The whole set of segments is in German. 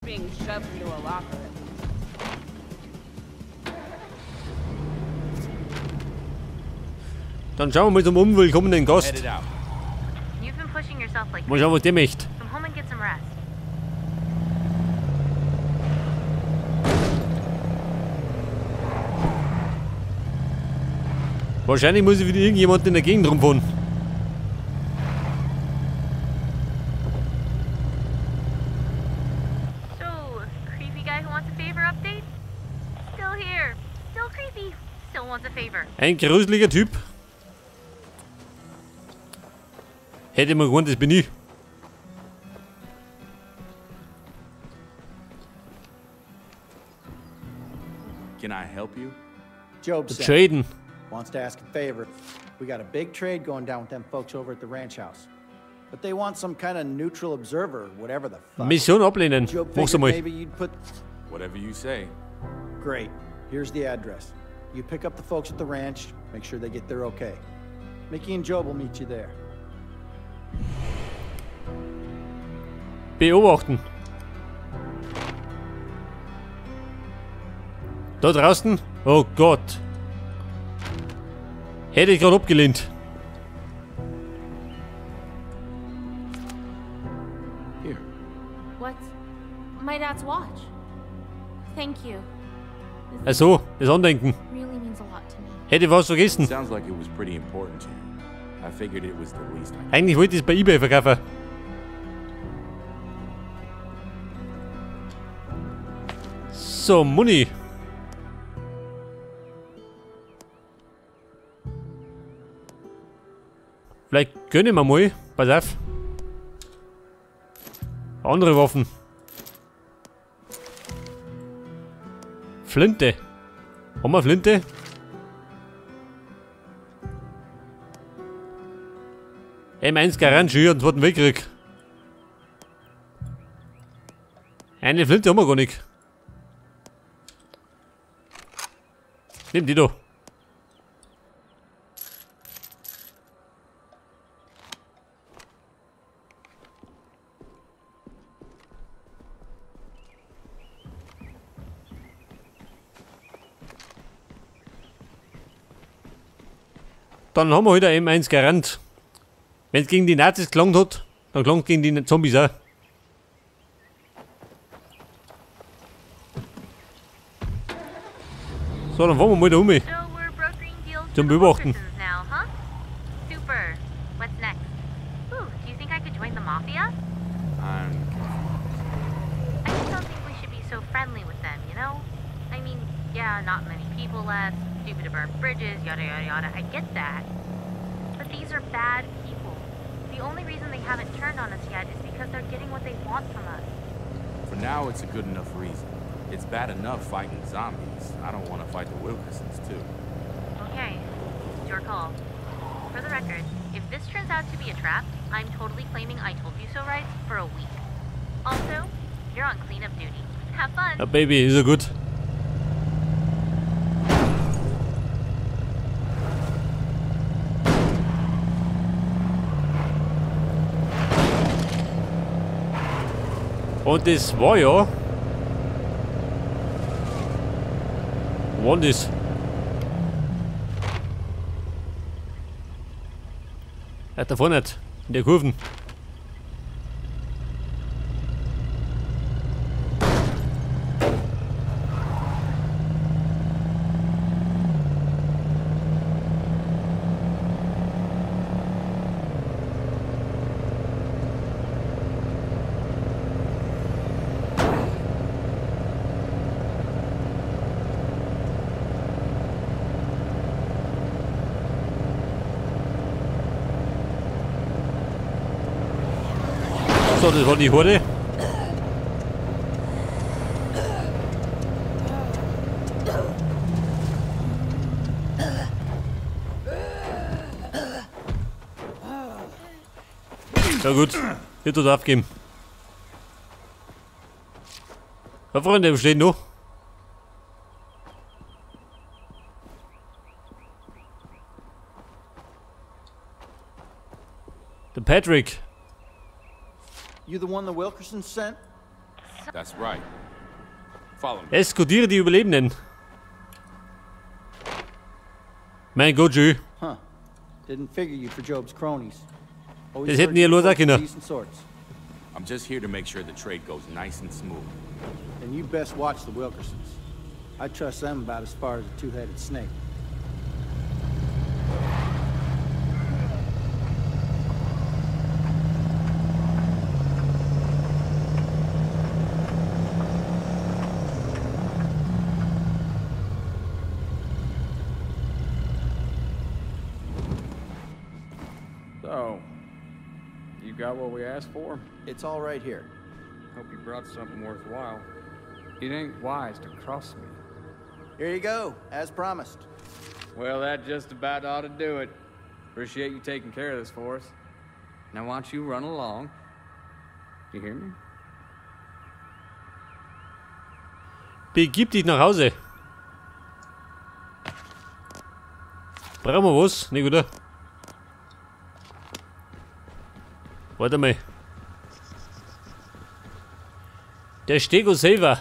being shoved into a locker. Dann schauen wir mal zum unwillkommenen Gast. Mal schauen, was der möchte. Wahrscheinlich muss ich wieder irgendjemand in der Gegend rumfahren. Ein gruseliger Typ. Hätte man gewohnt, das bin ich. Can I help you? Job Traden. Wants to ask a favor. We got a big trade going down with them folks over at the ranch house. But they want some kind of neutral observer, whatever the fuck. Mission ablehnen. Mach's einmal. Maybe you'd put... Whatever you say. Great. Here's the address. You pick up the folks at the ranch, make sure they get there okay. Mickey and Job will meet you there. Beobachten. Da draußen? Oh Gott. Hätte ich gerade abgelehnt. Here. What's my dad's watch? Thank you. Also, das Andenken. Really means a lot to me. Hätte ich was vergessen. Sounds like it was pretty important to you. I figured it was the least I could. Eigentlich wollte ich es bei eBay verkaufen. So, Money. Vielleicht gönnen wir mal. Pass auf. Andere Waffen. Flinte. Haben wir Flinte? M1 Garant schon im Zweiten Weltkrieg. Eine Flinte haben wir gar nicht. Nimm die da. Dann haben wir heute M1 Garant. Wenn es gegen die Nazis gelangt hat, dann gelangt es gegen die Zombies auch. So, dann fahren wir mal da um. Zum Beobachten. Yeah, not many people left, stupid to burn bridges, yada yada yada, I get that. But these are bad people. The only reason they haven't turned on us yet is because they're getting what they want from us. For now, it's a good enough reason. It's bad enough fighting zombies. I don't want to fight the Wilkersons, too. Okay, it's your call. For the record, if this turns out to be a trap, I'm totally claiming I told you so rights for a week. Also, you're on cleanup duty. Have fun! Ja, Baby, ist ja gut. Und das war ja... Wann ist? Da vorne nicht. In der Kurven. So, das war die Horde. Ja gut, hier tut aufgeben. Ja, Freunde, wir stehen noch. Der Patrick. You the one the Wilkersons sent? That's right. Follow me. Eskortiere die Überlebenden. Mein Gott, schön. Huh. Didn't figure you for Job's cronies. Always Das hätten heard die ja you los folks sagen können. decent sorts. I'm just here to make sure the trade goes nice and smooth. Then you best watch the Wilkersons. I trust them about as far as a two-headed snake. So, you got what we asked for? It's all right here. Hope you brought something worthwhile. It ain't wise to cross me. Here you go, as promised. Well, that just about ought to do it. Appreciate you taking care of this for us. Now, why don't you run along? You hear me? Begib dich nach Hause. Brauchen wir was? Nicht, oder? Warte mal. Der Stego selber.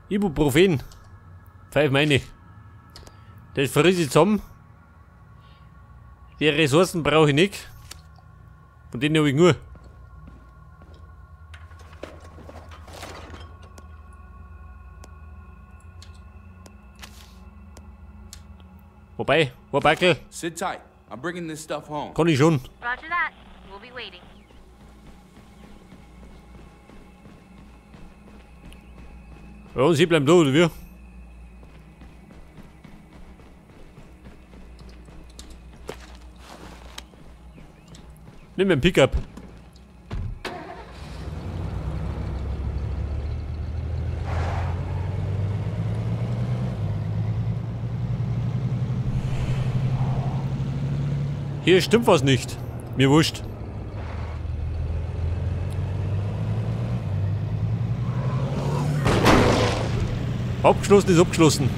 Ibuprofen. 5 meine. Das friss ich zusammen. Die Ressourcen brauche ich nicht. Von denen habe ich nur. Wobei, Backel, Sit tight. I'm bringing this stuff home. kann ich schon. Roger that. We'll be waiting. Ja, und sie bleiben da, oder wie? Nimm ein Pickup. Hier stimmt was nicht. Mir wurscht. Abgeschlossen ist abgeschlossen.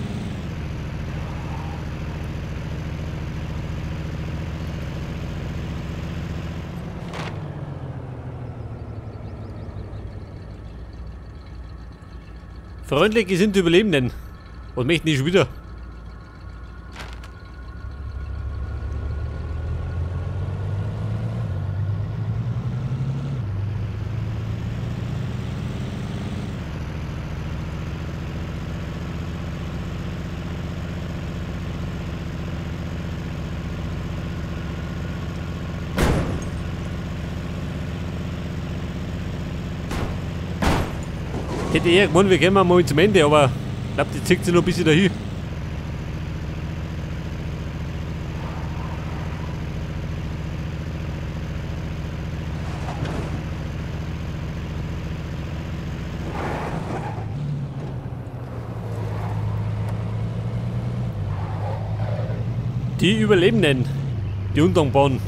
Freundlich gesinnte Überlebenden. Was möchten die schon wieder? Ich hätte eher gemeint, wir gehen mal zum Ende, aber ich glaube, die zieht sich noch ein bisschen dahin. Die Überlebenden, die Undankbaren.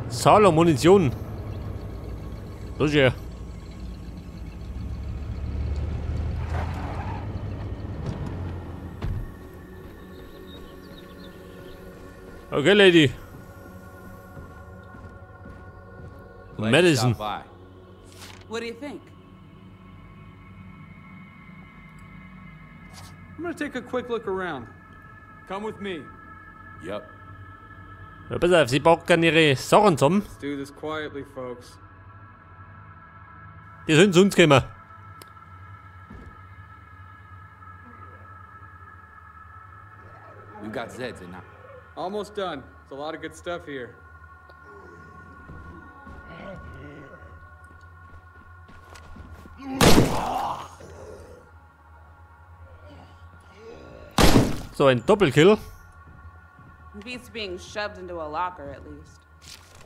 Zahl an Munition. Das ist ja. Okay, Lady. Glad you Medicine. stopped by. What do you think? I'm gonna take a quick look around. Come with me. Yep. Ja, pass auf, sie packen ihre Sachen zusammen. Let's do this quietly, folks. Die sollen zu uns kommen. We got Zeds in now. Almost done. There's a lot of good stuff here. So, ein Doppelkill. Beats being shoved into a locker, at least.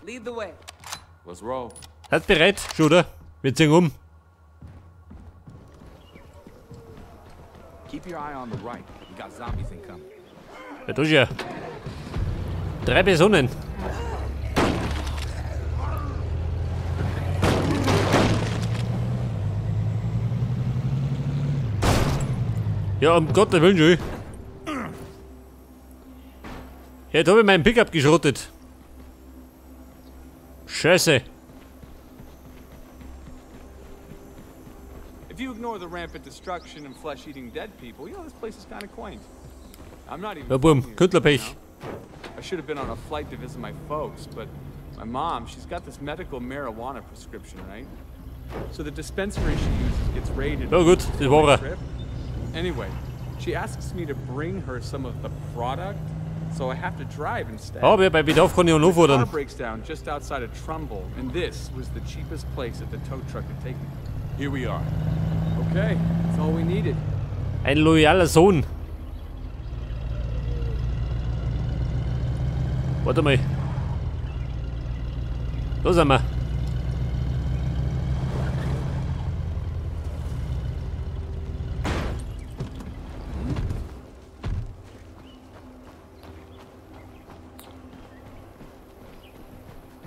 Lead the way. Let's roll. Seid bereit, Shooter. Wir ziehen um. Keep your eye on the right. We got zombies incoming. Ja, das ist ja. 3 Personen. Ja, um Gottes Willen, schon. Jetzt habe ich meinen Pickup geschrottet. Scheiße. If you ignore the rampant destruction and flesh-eating dead people, you know, this place is kind of quaint. I'm not even Ja, boom, from here, Künstlerpech. you know? I should have been on a flight to visit my folks, but my mom, she's got this medical marijuana prescription, right? So the dispensary she uses gets raided. Ja gut, das war er. Trip. Anyway, she asks me to bring her some of the product, so I have to drive instead. Aber bei Bedarf kann ich auch noch The car fordern. breaks down just outside of Trumbull, and this was the cheapest place that the tow truck could take me. Here we are. Okay, that's all we needed. Ein loyaler Sohn. Warte mal. Da sind wir.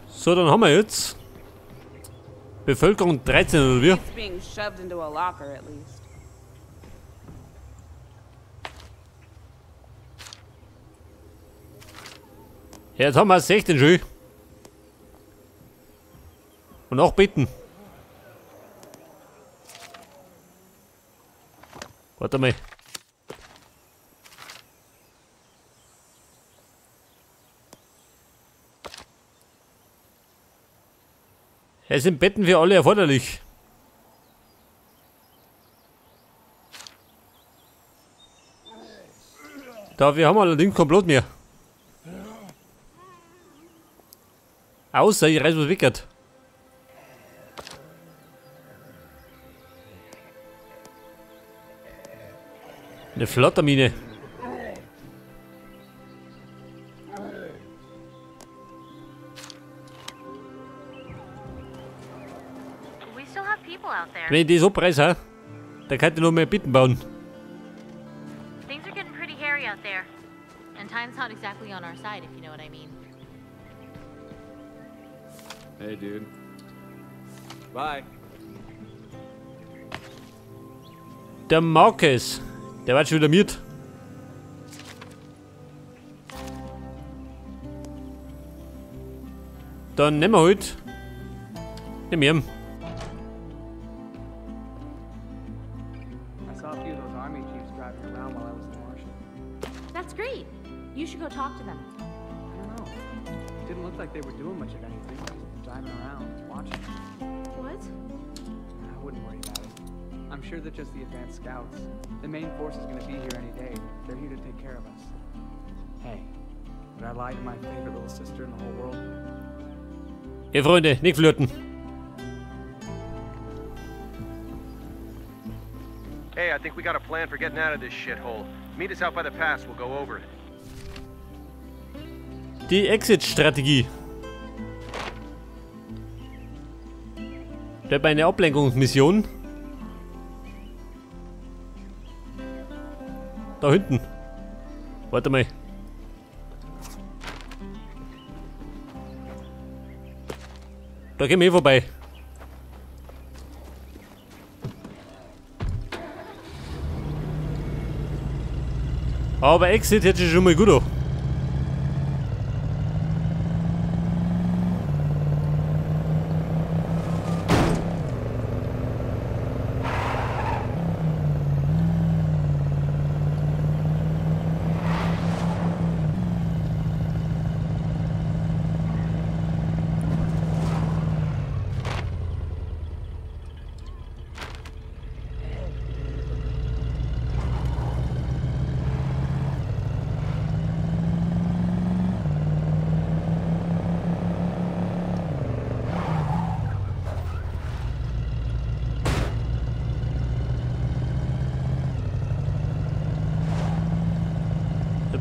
So, dann haben wir jetzt Bevölkerung 13 oder wie? It's being shoved into a locker at least. Ja, jetzt haben wir 16 schon. Und auch bitten. Warte mal. Es sind Betten für alle erforderlich. Dafür haben wir allerdings kein Blut mehr. Außer ich reiß was weg. Eine Flottermine. We still have people out there. Wenn ich die so preis habe, dann kann ich noch mehr Betten bauen. Things are getting pretty hairy out there. And time's not exactly on our side, if you know what I mean. Hey, dude. Bye. Der Marcus, der war schon wieder mit. Dann nehmen wir halt. Nehmen wir ihn. I saw a few of those army chiefs driving around while I was in Washington. That's great. You should go talk to them. I don't know. It didn't look like they were doing much of anything. Just driving around, watching. What? I wouldn't worry about it. I'm sure they're just the advanced scouts. The main force is going to be here any day. They're here to take care of us. Hey, would I lie to my favorite little sister in the whole world? Ja, Freunde, nicht flirten. Hey, I think we got a plan for getting out of this shithole. Meet us out by the pass, we'll go over it. Die Exit-Strategie. Da bei einer Ablenkungsmission. Da hinten. Warte mal. Da gehen wir vorbei. Aber Exit hätte schon mal gut an.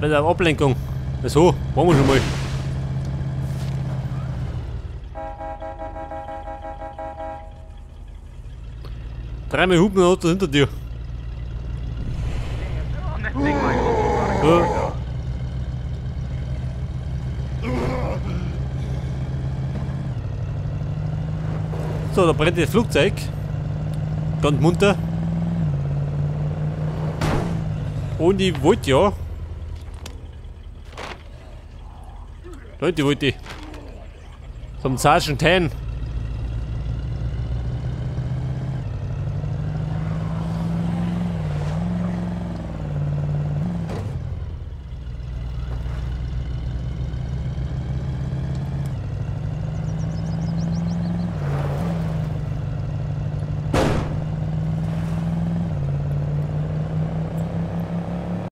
Bei der Ablenkung. So, machen wir schon mal. Dreimal Hupen und Auto hinter dir. Damn, that thing might So, da brennt das Flugzeug. Ganz munter. Und ich wollte ja. Leute, wollte ich. Zum Sergeant 10.